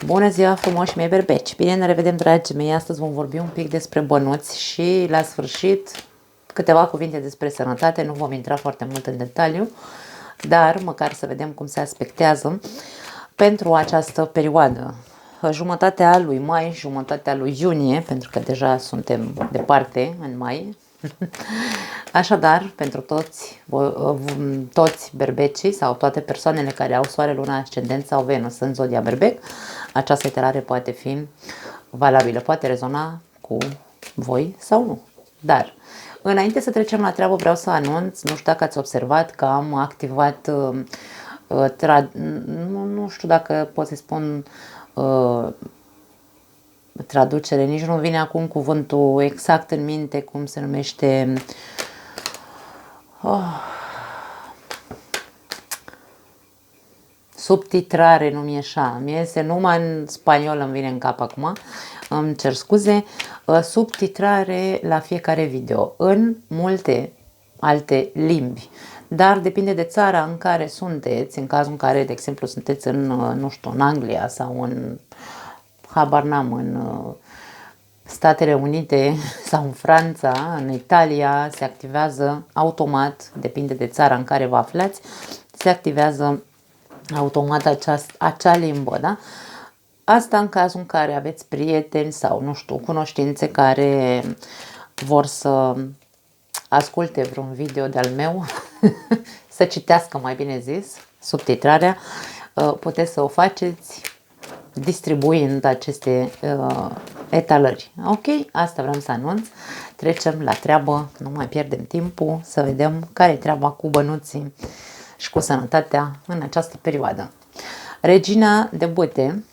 Bună ziua, frumoși mei berbeci! Bine ne revedem, dragii mei! Astăzi vom vorbi un pic despre bănuți și, la sfârșit, câteva cuvinte despre sănătate. Nu vom intra foarte mult în detaliu, dar măcar să vedem cum se aspectează pentru această perioadă. Jumătatea lui mai, jumătatea lui iunie, pentru că deja suntem departe în mai. Așadar, pentru toți berbecii sau toate persoanele care au soare, luna, ascendent sau Venus în zodia berbec, această etalare poate fi valabilă, poate rezona cu voi sau nu. Dar, înainte să trecem la treabă, vreau să anunț, nu știu dacă ați observat că am activat, nu știu dacă pot să spun traducere, nici nu vine acum cuvântul exact în minte, cum se numește, subtitrare, nu mi-e așa, mi iese numai în spaniol, îmi vine în cap acum, îmi cer scuze, subtitrare la fiecare video în multe alte limbi. Dar depinde de țara în care sunteți, în cazul în care, de exemplu, sunteți în, nu știu, în Anglia sau în, habar n-am, în Statele Unite sau în Franța, în Italia, se activează automat, depinde de țara în care vă aflați, se activează automat acea limbă, da? Asta în cazul în care aveți prieteni sau, nu știu, cunoștințe care vor să asculte vreun video de-al meu, să citească, mai bine zis, subtitrarea, puteți să o faceți distribuind aceste etalări. Ok? Asta vreau să anunț. Trecem la treabă, nu mai pierdem timpul, să vedem care e treaba cu bănuții și cu sănătatea în această perioadă. Regina de bâte,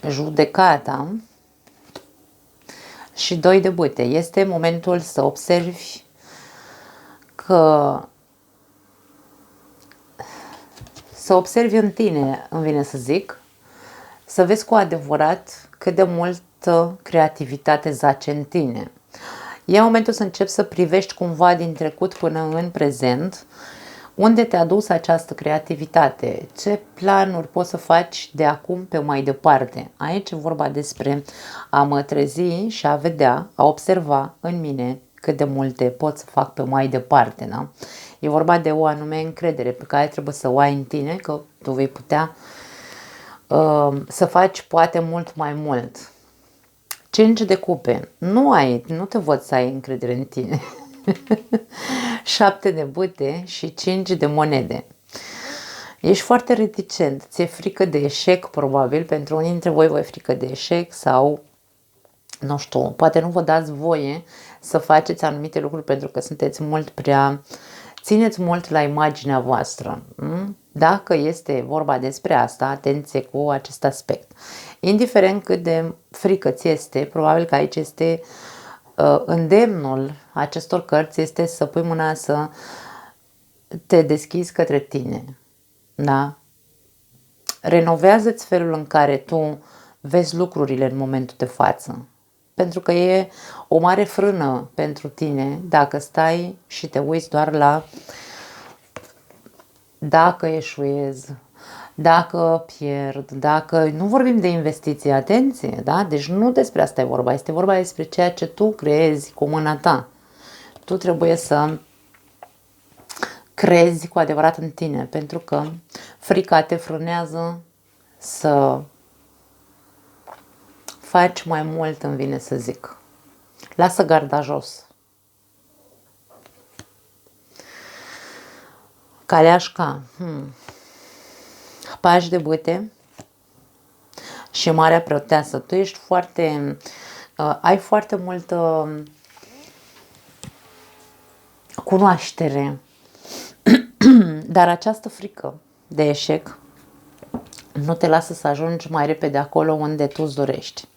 judecata și 2 de bâte. Este momentul să observi că în tine, îmi vine să zic, să vezi cu adevărat cât de multă creativitate zace în tine. E momentul să începi să privești cumva din trecut până în prezent, unde te-a dus această creativitate, ce planuri poți să faci de acum pe mai departe. Aici e vorba despre a mă trezi și a vedea, a observa în mine cât de multe pot să fac pe mai departe. Da? E vorba de o anume încredere pe care trebuie să o ai în tine, că tu vei putea să faci poate mult mai mult. 5 de cupe. Nu te văd să ai încredere în tine. 7 de bâte și 5 de monede. Ești foarte reticent, ți-e frică de eșec, probabil, pentru unii dintre voi vă e frică de eșec sau, nu știu, poate nu vă dați voie să faceți anumite lucruri pentru că sunteți mult prea, țineți mult la imaginea voastră. Dacă este vorba despre asta, atenție cu acest aspect. Indiferent cât de frică ți este, probabil că aici este îndemnul acestor cărți este să pui mâna să te deschizi către tine. Da? Renovează-ți felul în care tu vezi lucrurile în momentul de față. Pentru că e o mare frână pentru tine dacă stai și te uiți doar la dacă eșuez, dacă pierd, dacă... Nu vorbim de investiții, atenție, da? Deci nu despre asta e vorba, este vorba despre ceea ce tu creezi cu mâna ta. Tu trebuie să crezi cu adevărat în tine, pentru că frica te frânează să faci mai mult, îmi vine să zic. Lasă garda jos. Caleașca, pași de bâte și Marea Preoteasă. Tu ești foarte, ai foarte multă cunoaștere, dar această frică de eșec nu te lasă să ajungi mai repede acolo unde tu îți dorești.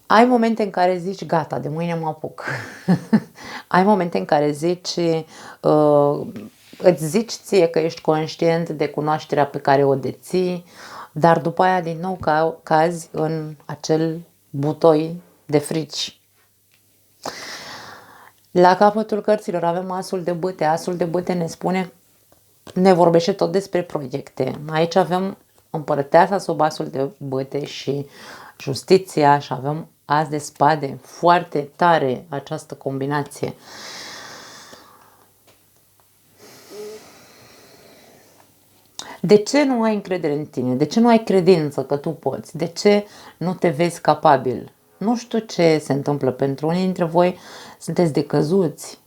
Ai momente în care zici, gata, de mâine mă apuc. Ai momente în care zici, îți zici ție că ești conștient de cunoașterea pe care o deții, dar după aia din nou cazi în acel butoi de frici. La capătul cărților avem asul de bâte. Asul de bâte ne vorbește tot despre proiecte. Aici avem împărăteasa sub asul de bâte și justiția și avem as de spade. Foarte tare această combinație. De ce nu ai încredere în tine? De ce nu ai credință că tu poți? De ce nu te vezi capabil? Nu știu ce se întâmplă pentru unii dintre voi. Sunteți decăzuți.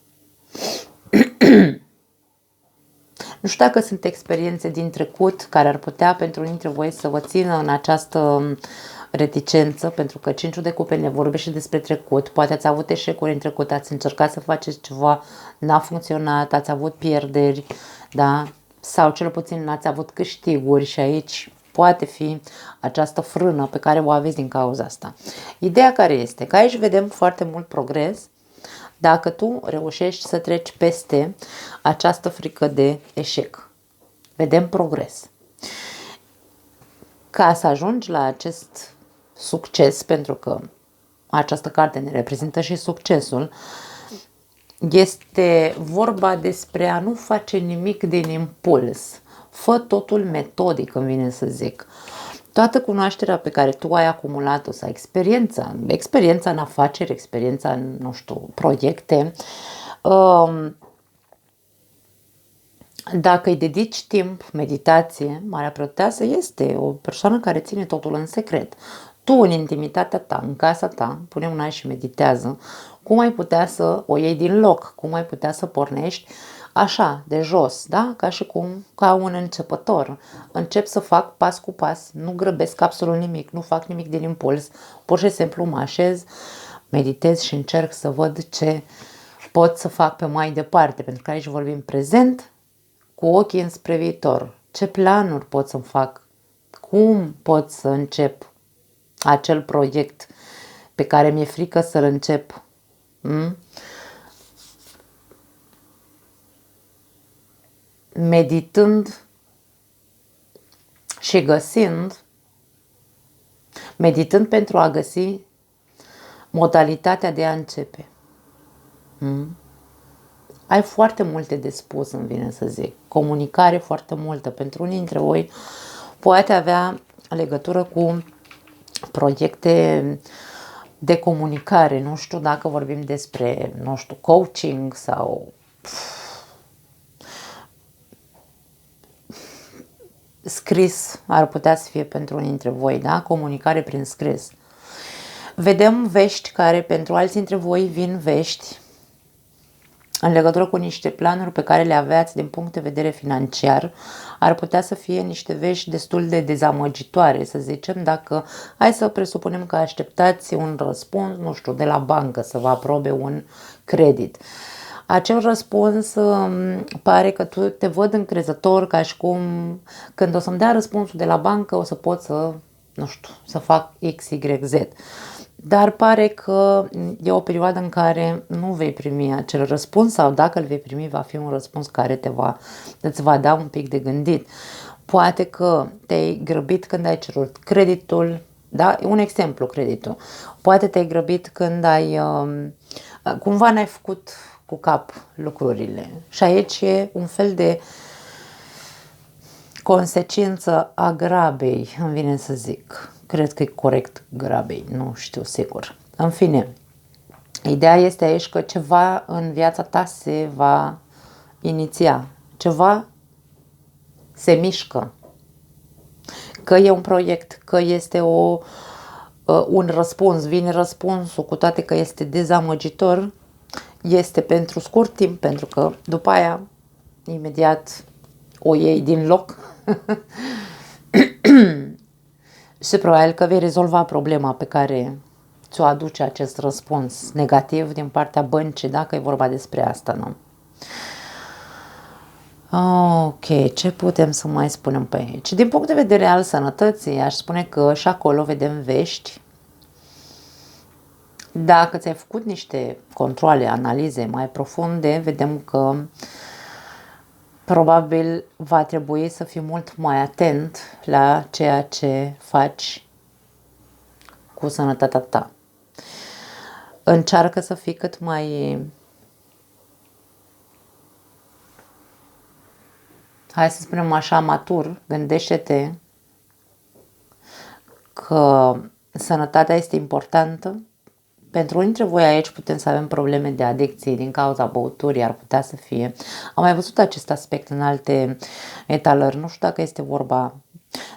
Nu știu dacă sunt experiențe din trecut care ar putea pentru unii dintre voi să vă țină în această reticență, pentru că Cinciul de Cupe ne vorbește despre trecut. Poate ați avut eșecuri în trecut, ați încercat să faceți ceva, n-a funcționat, ați avut pierderi, da? Sau cel puțin n-ați avut câștiguri și aici poate fi această frână pe care o aveți din cauza asta. Ideea care este? Că aici vedem foarte mult progres dacă tu reușești să treci peste această frică de eșec. Vedem progres. Ca să ajungi la acest succes, pentru că această carte ne reprezintă și succesul, este vorba despre a nu face nimic din impuls. Fă totul metodic, îmi vine să zic. Toată cunoașterea pe care tu ai acumulat-o sau experiența în afaceri, experiența în, nu știu, proiecte, dacă îi dedici timp, meditație, Marea Preoteasă este o persoană care ține totul în secret. Tu, în intimitatea ta, în casa ta, pune mâna și meditează, cum ai putea să o iei din loc, cum ai putea să pornești așa, de jos, da? Ca și cum, ca un începător. Încep să fac pas cu pas, nu grăbesc absolut nimic, nu fac nimic din impuls, pur și simplu mă așez, meditez și încerc să văd ce pot să fac pe mai departe, pentru că aici vorbim prezent, cu ochii înspre viitor. Ce planuri pot să-mi fac? Cum pot să încep acel proiect pe care mi-e frică să-l încep? Meditând și meditând pentru a găsi modalitatea de a începe. Ai foarte multe de spus, îmi vine să zic. Comunicare foarte multă. Pentru unii dintre voi poate avea legătură cu proiecte de comunicare. Nu știu dacă vorbim despre, nu știu, coaching sau scris ar putea să fie pentru unii dintre voi, da? Comunicare prin scris. Vedem vești care pentru alții dintre voi vin vești în legătură cu niște planuri pe care le aveați din punct de vedere financiar. Ar putea să fie niște vești destul de dezamăgitoare, să zicem, dacă hai să presupunem că așteptați un răspuns, nu știu, de la bancă să vă aprobe un credit. Acel răspuns pare că tu te văd încrezător, ca și cum când o să-mi dea răspunsul de la bancă o să pot să, nu știu, să fac X, Y, Z. Dar pare că e o perioadă în care nu vei primi acel răspuns sau dacă îl vei primi va fi un răspuns care îți va da un pic de gândit. Poate că te-ai grăbit când ai cerut creditul, da? Un exemplu, creditul. Poate te-ai grăbit când cumva n-ai făcut cu cap lucrurile. Și aici e un fel de consecință a grabei, îmi vine să zic. Cred că e corect grabei, nu știu sigur. În fine, ideea este aici că ceva în viața ta se va iniția. Ceva se mișcă. Că e un proiect, că este un răspuns, vine răspunsul, cu toate că este dezamăgitor, este pentru scurt timp, pentru că după aia, imediat o iei din loc și probabil că vei rezolva problema pe care ți-o aduce acest răspuns negativ din partea băncii, dacă e vorba despre asta, nu? Ok, ce putem să mai spunem pe aici? Din punct de vedere al sănătății, aș spune că și acolo vedem vești. Dacă ți-ai făcut niște controale, analize mai profunde, vedem că probabil va trebui să fii mult mai atent la ceea ce faci cu sănătatea ta. Încearcă să fii cât mai, hai să spunem așa, matur. Gândește-te că sănătatea este importantă. Pentru unii dintre voi aici putem să avem probleme de adicție din cauza băuturii, ar putea să fie. Am mai văzut acest aspect în alte etalări, nu știu dacă este vorba,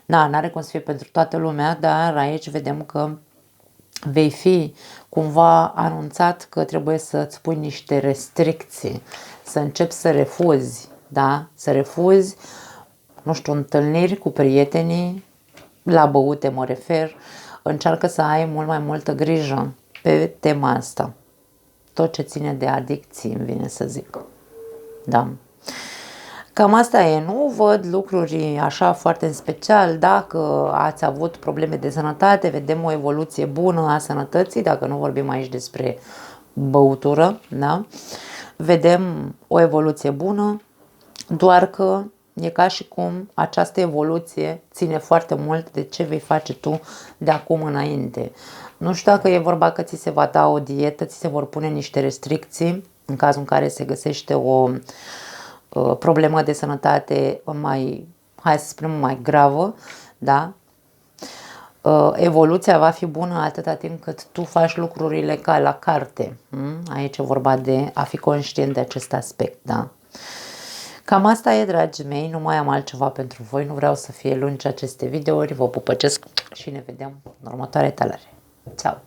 n-are cum să fie pentru toată lumea, dar aici vedem că vei fi cumva anunțat că trebuie să-ți pui niște restricții, să începi să refuzi, da? Să refuzi, nu știu, întâlniri cu prietenii, la băute mă refer, încearcă să ai mult mai multă grijă pe tema asta. Tot ce ține de adicții, îmi vine să zic. Da. Cam asta e, nu văd lucruri așa foarte în special. Dacă ați avut probleme de sănătate, vedem o evoluție bună a sănătății, dacă nu vorbim aici despre băutură, da? Vedem o evoluție bună, doar că e ca și cum această evoluție ține foarte mult de ce vei face tu de acum înainte. Nu știu dacă e vorba că ți se va da o dietă, ți se vor pune niște restricții în cazul în care se găsește o problemă de sănătate mai, hai să spunem, mai gravă, da? Evoluția va fi bună atâta timp cât tu faci lucrurile ca la carte. Aici e vorba de a fi conștient de acest aspect, da? Cam asta e, dragii mei, nu mai am altceva pentru voi, nu vreau să fie lungi aceste videouri, vă pupăcesc și ne vedem în următoarea etalare. Ceau!